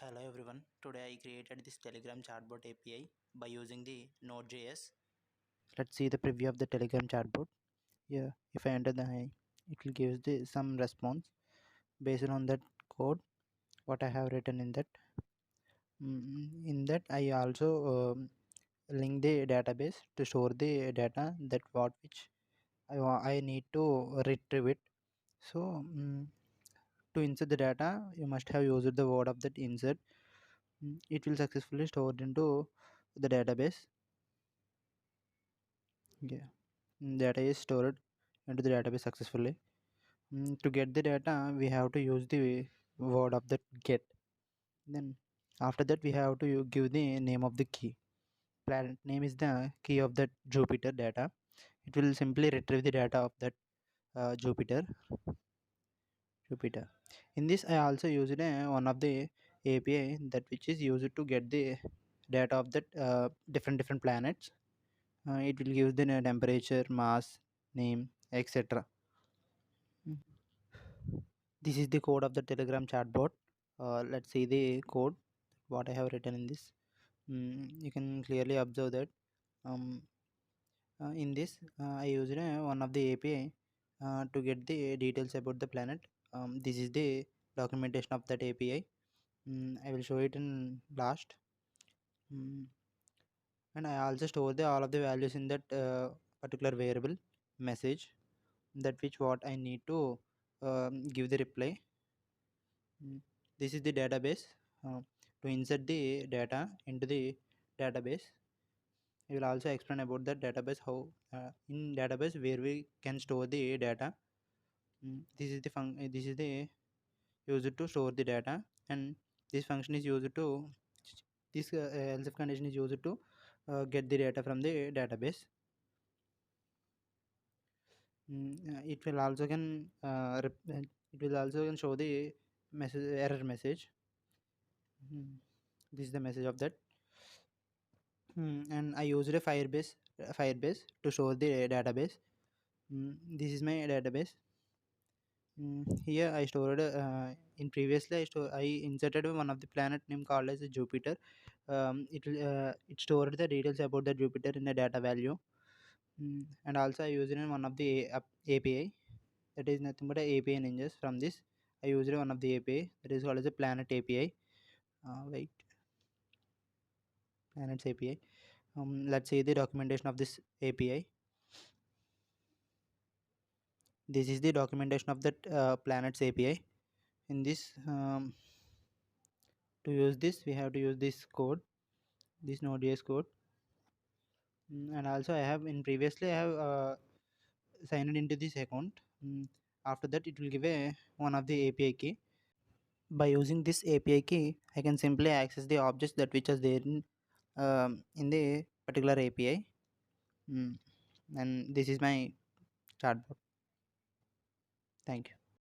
Hello everyone. Today I created this Telegram chatbot API by using the Node.js. Let's see the preview of the Telegram chatbot. Here, if I enter it will give some response based on that code what I have written in that. In that I also link the database to store the data that which I need to retrieve it. So to insert the data, you must have used the word of that insert. It will successfully stored into the database. Yeah, data is stored into the database successfully. To get the data, we have to use the word of that get. Then after that, we have to give the name of the key. Planet name is the key of that Jupyter data. It will simply retrieve the data of that Jupyter. In this, I also used one of the API that which is used to get the data of that different planets. It will give the temperature, mass, name, etc. This is the code of the Telegram chatbot. Let's see the code what I have written in this. You can clearly observe that um, in this I used one of the API to get the details about the planet. This is the documentation of that API. I will show it in last. Mm, and I also store all of the values in that particular variable message, that which what I need to give the reply. This is the database. To insert the data into the database, I will also explain about the database, how in database where we can store the data. This is the used to store the data, and this function is used to this else if condition is used to get the data from the database. It will also can it will also can show the error message. This is the message of that. And I used a Firebase to store the database. This is my database. Here I stored in previously I inserted one of the planet name called as Jupiter. It stored the details about the Jupiter in the data value. And also I used in one of the API, that is nothing but a API ninjas. From this I used one of the API that is called as a planet API. Wait, planets API. Let's see the documentation of this API. This is the documentation of that planets API. In this to use this we have to use this code, this Node.js code. And also I have in previously I have signed into this account. After that it will give a one of the API key. By using this API key I can simply access the objects that which is there in the particular API. And this is my chatbot. Thank you.